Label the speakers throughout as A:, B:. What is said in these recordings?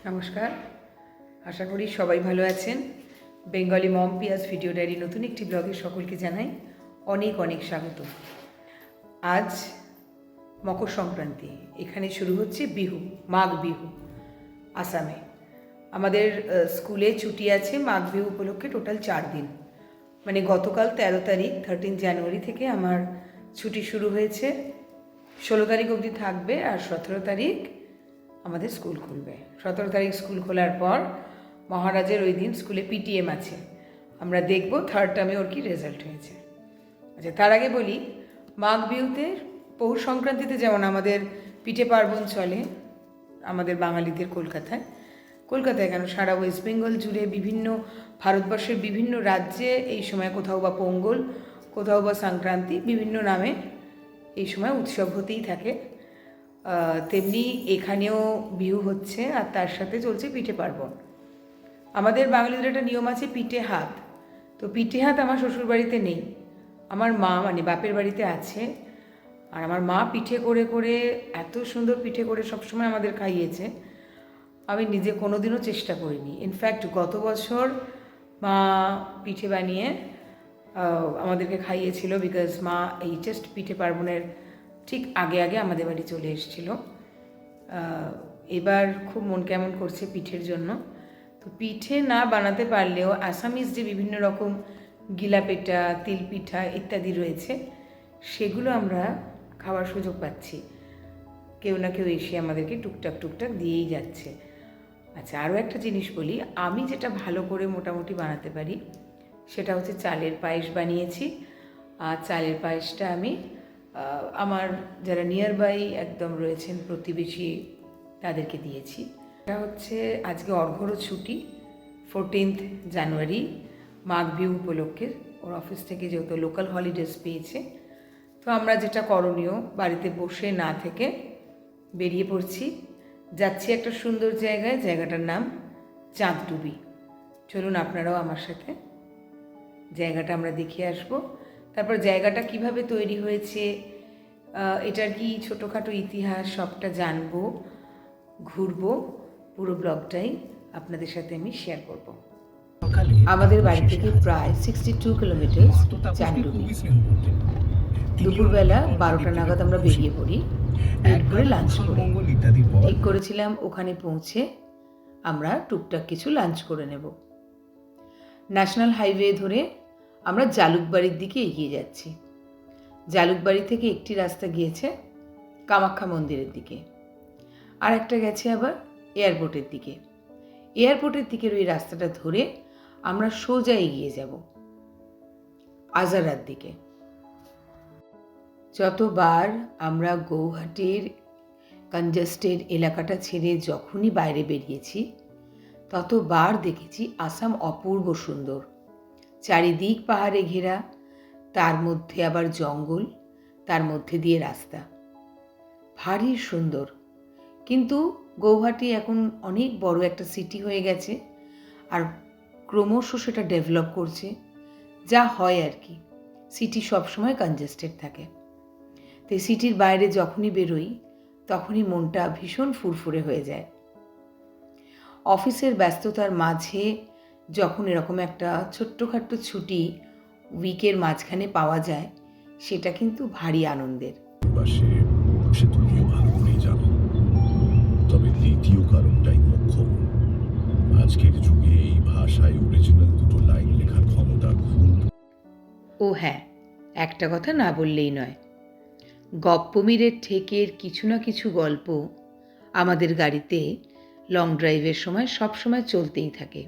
A: নমস্কার, আশা করি সবাই ভালো আছেন। বেঙ্গলি মম পিয়াস ভিডিও ডায়েরি নতুন একটি ব্লগে সকলকে জানাই অনেক অনেক স্বাগত। আজ মকর সংক্রান্তি, এখানে শুরু হচ্ছে বিহু, মাঘ বিহু আসামে। আমাদের স্কুলে ছুটি আছে মাঘ বিহু উপলক্ষে টোটাল 4 দিন। মানে গতকাল 13 তারিখ 13 জানুয়ারি থেকে আমার ছুটি শুরু হয়েছে, 16 তারিখ অবধি থাকবে, আর 17 তারিখ আমাদের স্কুল খুলবে। 17 তারিখ স্কুল খোলার পর মহারাজের ওই দিন স্কুলে পিটিএম আছে, আমরা দেখব থার্ড টার্মে ওর কি রেজাল্ট হয়েছে। আচ্ছা, তার আগে বলি, মাঘ বিহুতে পৌষ সংক্রান্তিতে যেমন আমাদের পিঠে পার্বণ চলে আমাদের বাঙালিদের কলকাতায় কেন সারা ওয়েস্ট বেঙ্গল জুড়ে বিভিন্ন ভারতবর্ষের বিভিন্ন রাজ্যে এই সময় কোথাও বা পোঙ্গল, কোথাও বা সংক্রান্তি, বিভিন্ন নামে এই সময় উৎসব হতেই থাকে। তেমনি এখানেও বিহু হচ্ছে, আর তার সাথে চলছে পিঠে পার্বণ। আমাদের বাঙালিদের একটা নিয়ম আছে পিঠে হাত। তো পিঠে হাত আমার শ্বশুরবাড়িতে নেই, আমার মা মানে বাপের বাড়িতে আছে। আর আমার মা পিঠে করে করে এত সুন্দর পিঠে করে সবসময় আমাদের খাইয়েছে, আমি নিজে কোনোদিনও চেষ্টা করিনি। ইনফ্যাক্ট গত বছর মা পিঠে বানিয়ে আমাদেরকে খাইয়েছিল, বিকজ মা এই জাস্ট পিঠে পার্বণের ঠিক আগে আগে আমাদের বাড়ি চলে এসেছিল। এবার খুব মন কেমন করছে পিঠের জন্য। তো পিঠে না বানাতে পারলেও আসামিজ যে বিভিন্ন রকম গিলাপেটা, তিল পিঠা ইত্যাদি রয়েছে, সেগুলো আমরা খাওয়ার সুযোগ পাচ্ছি। কেউ না কেউ এসে আমাদেরকে টুকটাক দিয়েই যাচ্ছে। আচ্ছা, আরও একটা জিনিস বলি, আমি যেটা ভালো করে মোটামুটি বানাতে পারি সেটা হচ্ছে চালের পায়েস বানিয়েছি। আর চালের পায়েসটা আমি আমার যারা নিয়ার বাই একদম রয়েছেন প্রতিবেশী তাদেরকে দিয়েছি। এটা হচ্ছে আজকে অর্ঘ্যরও ছুটি, 14 জানুয়ারি মাঘ বিহু উপলক্ষে। ওর অফিস থেকে যেহেতু লোকাল হলিডেজ পেয়েছে, তো আমরা যেটা করণীয়, বাড়িতে বসে না থেকে বেরিয়ে পড়ছি, যাচ্ছি একটা সুন্দর জায়গায়, জায়গাটার নাম চাঁদডুবি। চলুন আপনারাও আমার সাথে জায়গাটা আমরা দেখে আসব। তারপর জায়গাটা কিভাবে তৈরি হয়েছে, এটার কি ছোটোখাটো ইতিহাস, সবটা জানবো, ঘুরবো। পুরো ব্লগটাই আপনাদের সাথে আমি শেয়ার করব। আমাদের বাড়ি থেকে প্রায় 62 কিলোমিটার চাঁদডুবি। দুপুরবেলা 12টা নাগাদ আমরা বেরিয়ে পড়ি, পেট ভরে লাঞ্চ করে। ঠিক করেছিলাম ওখানে পৌঁছে আমরা টুকটাক কিছু লাঞ্চ করে নেব। ন্যাশনাল হাইওয়ে ধরে আমরা জালুকবাড়ির দিকে এগিয়ে যাচ্ছি। জালুকবাড়ি থেকে একটি রাস্তা গিয়েছে কামাখ্যা মন্দিরের দিকে, আর একটা গেছে আবার এয়ারপোর্টের দিকে। এয়ারপোর্টের দিকের ওই রাস্তাটা ধরে আমরা সোজা এগিয়ে যাব আজারার দিকে। যতবার আমরা গৌহাটির কনজেস্টেড এলাকাটা ছেড়ে যখনই বাইরে বেরিয়েছি, ততবার দেখেছি আসাম অপূর্ব সুন্দর। চারিদিক পাহাড়ে ঘেরা, তার মধ্যে আবার জঙ্গল, তার মধ্যে দিয়ে রাস্তা, ভারী সুন্দর। কিন্তু গৌহাটি এখন অনেক বড় একটা সিটি হয়ে গেছে, আর ক্রমশ সেটা ডেভেলপ করছে। যা হয় আর কি, সিটি সবসময় কনজেস্টেড থাকে। তো সিটির বাইরে যখনই বেরোই তখনই মনটা ভীষণ ফুরফুরে হয়ে যায়। অফিসের ব্যস্ততার মাঝে যখন এরকম একটা ছোট্টখাট্ট ছুটি উইকের মাঝখানে পাওয়া যায়, সেটা কিন্তু ভারী আনন্দের।
B: সে তুমিও ভালো করেই জানো, তবে দ্বিতীয় কারণটাই মুখ্য। আজকের যুগে এই ভাষায় অরিজিনাল দুটো লাইন লেখার ক্ষমতা খুব।
A: ও হ্যাঁ, একটা কথা না বললেই নয়, গপ্পমীরের ঠেকের কিছু না কিছু গল্প আমাদের গাড়িতে লং ড্রাইভের সময় সবসময় চলতেই থাকে।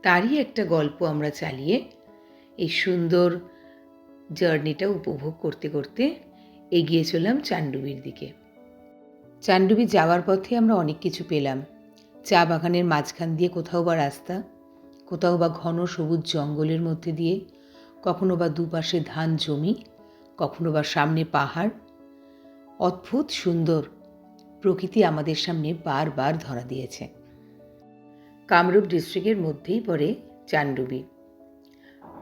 A: তারই একটা গল্প আমরা চালিয়ে এই সুন্দর জার্নিটা উপভোগ করতে করতে এগিয়ে চললাম চাঁদডুবির দিকে। চাঁদডুবি যাওয়ার পথে আমরা অনেক কিছু পেলাম। চা বাগানের মাঝখান দিয়ে কোথাও বা রাস্তা, কোথাও বা ঘন সবুজ জঙ্গলের মধ্যে দিয়ে, কখনো বা দুপাশে ধান জমি, কখনো বা সামনে পাহাড়। অদ্ভুত সুন্দর প্রকৃতি আমাদের সামনে বারবার ধরা দিয়েছে। কামরূপ ডিস্ট্রিক্টের মধ্যেই পড়ে চাঁদডুবি।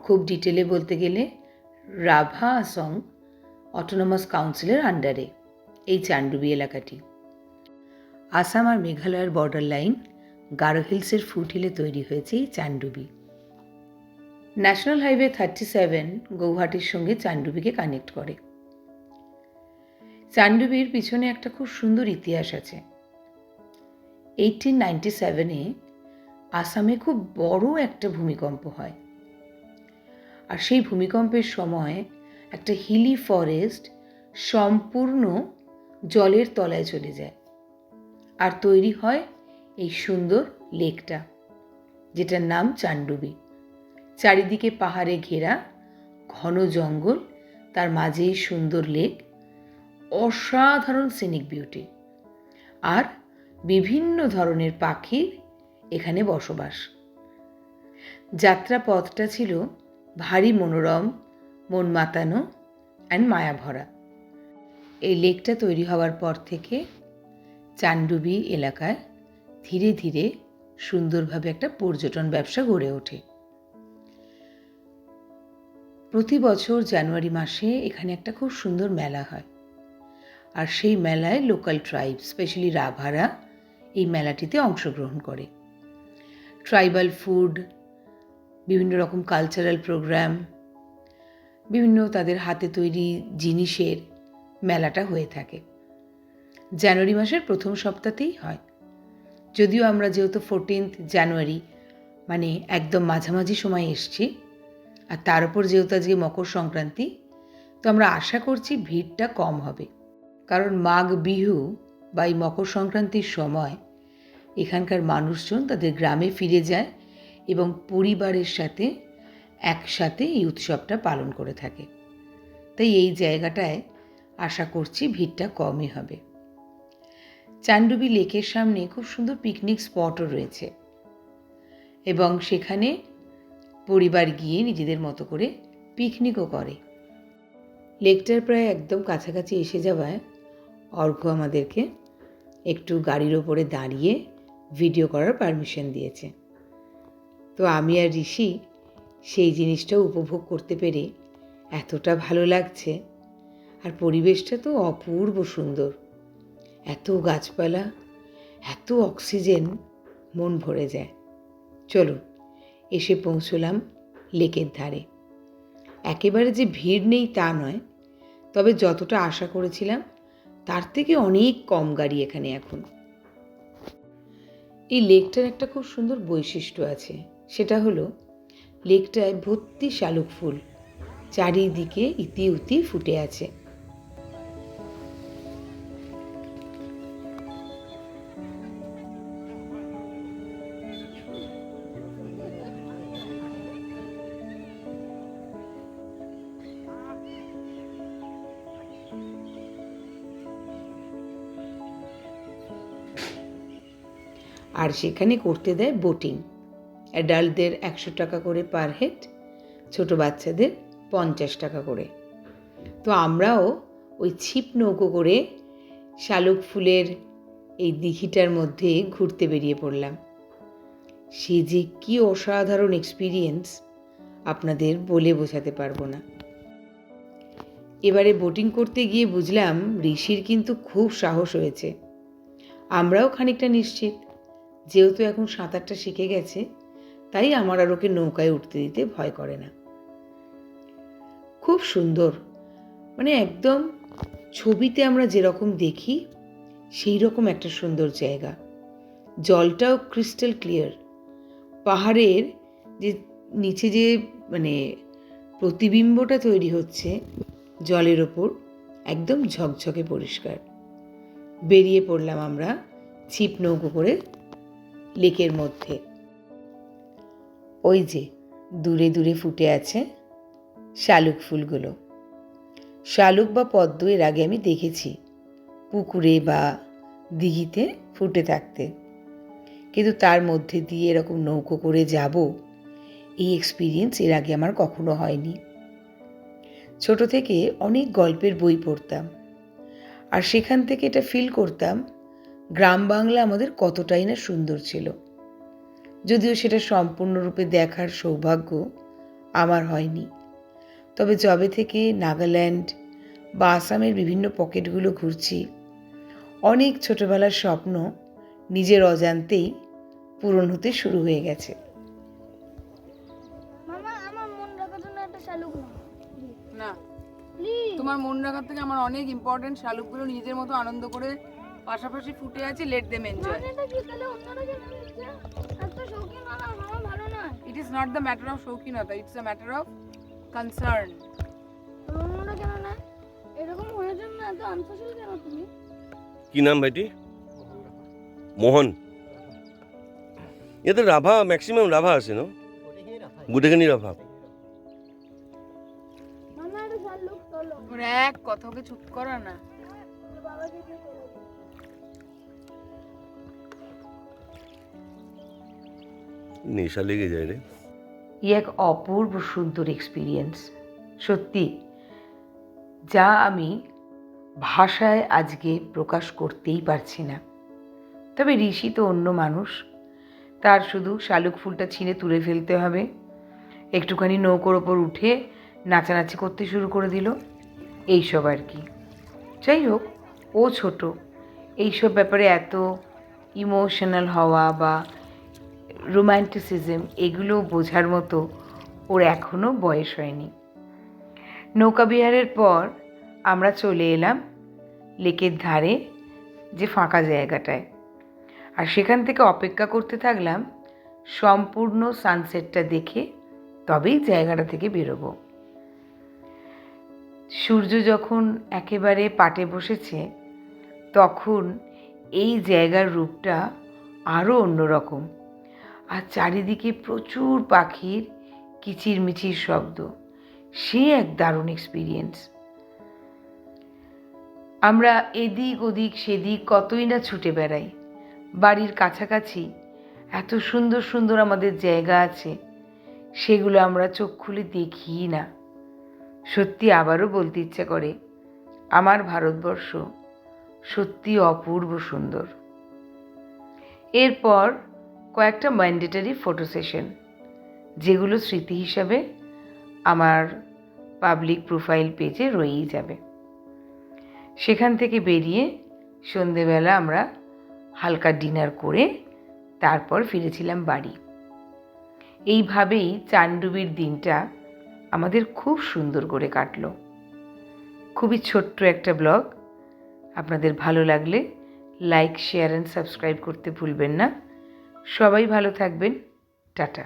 A: খুব ডিটেলে বলতে গেলে রাভা আসং অটোনমাস কাউন্সিলের আন্ডারে এই চাঁদডুবি এলাকাটি। আসাম আর মেঘালয়ের বর্ডার লাইন গারো হিলসের ফুট হিলে তৈরি হয়েছে এই চানডুবি। ন্যাশনাল হাইওয়ে 37 গৌহাটির সঙ্গে চানডুবিকে কানেক্ট করে। চানডুবির পিছনে একটা খুব সুন্দর ইতিহাস আছে। 1897-এ আসামে খুব বড় একটা ভূমিকম্প হয়, আর সেই ভূমিকম্পের সময় একটা হিলি ফরেস্ট সম্পূর্ণ জলের তলায় চলে যায়, আর তৈরি হয় এই সুন্দর লেকটা, যেটার নাম চানডুবি। চারিদিকে পাহাড়ে ঘেরা ঘন জঙ্গল, তার মাঝেই সুন্দর লেক, অসাধারণ সিনিক বিউটি, আর বিভিন্ন ধরনের পাখির এখানে বসবাস। যাত্রাপথটা ছিল ভারী মনোরম, মন মাতানো অ্যান্ড মায়া ভরা। এই লেকটা তৈরি হওয়ার পর থেকে চানডুবি এলাকায় ধীরে ধীরে সুন্দরভাবে একটা পর্যটন ব্যবসা গড়ে ওঠে। প্রতি বছর জানুয়ারি মাসে এখানে একটা খুব সুন্দর মেলা হয়, আর সেই মেলায় লোকাল ট্রাইব, স্পেশালি রাভারা, এই মেলাটিতে অংশগ্রহণ করে। ট্রাইবাল ফুড, বিভিন্ন রকম কালচারাল প্রোগ্রাম, বিভিন্ন তাদের হাতে তৈরি জিনিসের মেলাটা হয়ে থাকে। জানুয়ারি মাসের প্রথম সপ্তাহতেই হয়। যদিও আমরা যেহেতু 14 জানুয়ারি মানে একদম মাঝামাঝি সময় এসছি, আর তার উপর যেহেতু আজকে মকর সংক্রান্তি, তো আমরা আশা করছি ভিড়টা কম হবে। কারণ মাঘ বিহু বা এই মকর সংক্রান্তির সময় এখানকার মানুষজন তাদের গ্রামে ফিরে যায় এবং পরিবারের সাথে একসাথে এই উৎসবটা পালন করে থাকে। তাই এই জায়গাটায় আশা করছি ভিড়টা কমই হবে। চানডুবি লেকের সামনে খুব সুন্দর পিকনিক স্পটও রয়েছে, এবং সেখানে পরিবার গিয়ে নিজেদের মতো করে পিকনিকও করে। লেকটার প্রায় একদম কাছাকাছি এসে যাওয়ায় অর্ঘ্য আমাদেরকে একটু গাড়ির ওপরে দাঁড়িয়ে ভিডিও করার পারমিশন দিয়েছে। তো আমি আর ঋষি সেই জিনিসটাও উপভোগ করতে পেরে এতটা ভালো লাগছে, আর পরিবেশটা তো অপূর্ব সুন্দর। এত গাছপালা, এত অক্সিজেন, মন ভরে যায়। চলুন, এসে পৌঁছলাম লেকের ধারে। একেবারে যে ভিড় নেই তা নয়, তবে যতটা আশা করেছিলাম তার থেকে অনেক কম গাড়ি এখানে এখন। এই লেকটার একটা খুব সুন্দর বৈশিষ্ট্য আছে, সেটা হলো লেকটায় ভর্তি শালুক ফুল, চারিদিকে ইতি উতি ফুটে আছে। আর সেখানে করতে দেয় বোটিং। অ্যাডাল্টদের 100 টাকা করে পার হেড, ছোট বাচ্চাদের 50 টাকা করে। তো আমরাও ওই ছিপ নৌকো করে শালুক ফুলের এই দিঘিটার মধ্যে ঘুরতে বেরিয়ে পড়লাম। সে যে কি অসাধারণ এক্সপিরিয়েন্স, আপনাদের বলে বোঝাতে পারবো না। এবারে বোটিং করতে গিয়ে বুঝলাম ঋষির কিন্তু খুব সাহস হয়েছে। আমরাও খানিকটা নিশ্চিত, যেহেতু এখন সাঁতারটা শিখে গেছে, তাই আমার আর ওকে নৌকায় উঠতে দিতে ভয় করে না। খুব সুন্দর, মানে একদম ছবিতে আমরা যেরকম দেখি সেই রকম একটা সুন্দর জায়গা। জলটাও ক্রিস্টাল ক্লিয়ার। পাহাড়ের যে নিচে যে মানে প্রতিবিম্বটা তৈরি হচ্ছে জলের ওপর, একদম ঝকঝকে পরিষ্কার। বেরিয়ে পড়লাম আমরা ছিপ নৌকো করে লেকের মধ্যে। ওই যে দূরে দূরে ফুটে আছে শালুক ফুলগুলো। শালুক বা পদ্ম এর আগে আমি দেখেছি পুকুরে বা দিঘিতে ফুটে থাকতে, কিন্তু তার মধ্যে দিয়ে এরকম নৌকো করে যাব, এই এক্সপিরিয়েন্স এর আগে আমার কখনো হয়নি। ছোট থেকে অনেক গল্পের বই পড়তাম, আর সেখান থেকে এটা ফিল করতাম গ্রাম বাংলা আমাদের কতটাই না সুন্দর ছিল। যদিও সেটা সম্পূর্ণরূপে দেখার সৌভাগ্য আমার হয়নি, তবে যবে থেকে নাগাল্যান্ড বা আসামের বিভিন্ন পকেটগুলো ঘুরছি, অনেক ছোটবেলার স্বপ্ন নিজের অজান্তেই পূরণ হতে শুরু হয়ে গেছে।
C: মামা আমার মন রাখার জন্য একটা শালুক
D: না,
C: প্লিজ।
D: তোমার মন রাখার থেকে আমার অনেক ইম্পর্টেন্ট শালুকগুলো নিজের মতো আনন্দ করে পাশাপাশি ফুটে আছে, লেট দেম এনজয়।
C: এটা কি তাহলে অন্যরা কেন নিচ্ছে? এত শৌখিন মামা মামা ভালো নয়।
D: It is not the matter of শৌখিনতা, it's a matter of concern.
C: অন্যরা কেন না? এরকম হয়ে জন্য এত আনসোশাল কেন তুমি?
E: কি নাম ভাইটি? মোহন। এতে রাভা ম্যাক্সিমাম রাভা আছে না? গুটেখানি রাভা।
C: মামা একটা শালুক তোলো।
D: ওর এক কথা, ওকে চুপ করা না।
C: বাবাকে দিয়ে তোলো।
E: নেশা লেগে যায় রে।
A: এক অপূর্ব সুন্দর এক্সপিরিয়েন্স, সত্যি, যা আমি ভাষায় আজকে প্রকাশ করতেই পারছি না। তবে ঋষি তো অন্য মানুষ, তার শুধু শালুক ফুলটা ছিঁড়ে তুলে ফেলতে হবে, একটুখানি নৌকোর ওপর উঠে নাচানাচি করতে শুরু করে দিল, এইসব আর কি। যাই হোক, ও ছোট, এইসব ব্যাপারে এত ইমোশনাল হওয়া বা রোম্যান্টিসিজম এগুলো বোঝার মতো ওর এখনও বয়স হয়নি। নৌকা বিহারের পর আমরা চলে এলাম লেকের ধারে যে ফাঁকা জায়গাটায়, আর সেখান থেকে অপেক্ষা করতে থাকলাম সম্পূর্ণ সানসেটটা দেখে তবেই জায়গাটা থেকে বেরোবো। সূর্য যখন একেবারে পাটে বসেছে তখন এই জায়গার রূপটা আরও অন্যরকম, আর চারিদিকে প্রচুর পাখির কিচিরমিচির শব্দ, সে এক দারুণ এক্সপিরিয়েন্স। আমরা এদিক ওদিক সেদিক কতই না ছুটে বেড়াই, বাড়ির কাছাকাছি এত সুন্দর সুন্দর আমাদের জায়গা আছে, সেগুলো আমরা চোখ খুলে দেখি না। সত্যি আবারও বলতে ইচ্ছে করে, আমার ভারতবর্ষ সত্যি অপূর্ব সুন্দর। এরপর কয়েকটা ম্যান্ডেটারি ফটো সেশন, যেগুলো স্মৃতি হিসাবে আমার পাবলিক প্রোফাইল পেজে রয়েই যাবে। সেখান থেকে বেরিয়ে সন্ধেবেলা আমরা হালকা ডিনার করে তারপর ফিরেছিলাম বাড়ি। এইভাবেই চানডুবির দিনটা আমাদের খুব সুন্দর করে কাটলো। খুবই ছোট্ট একটা ব্লগ, আপনাদের ভালো লাগলে লাইক, শেয়ার অ্যান্ড সাবস্ক্রাইব করতে ভুলবেন না। সবাই ভালো থাকবেন, টাটা।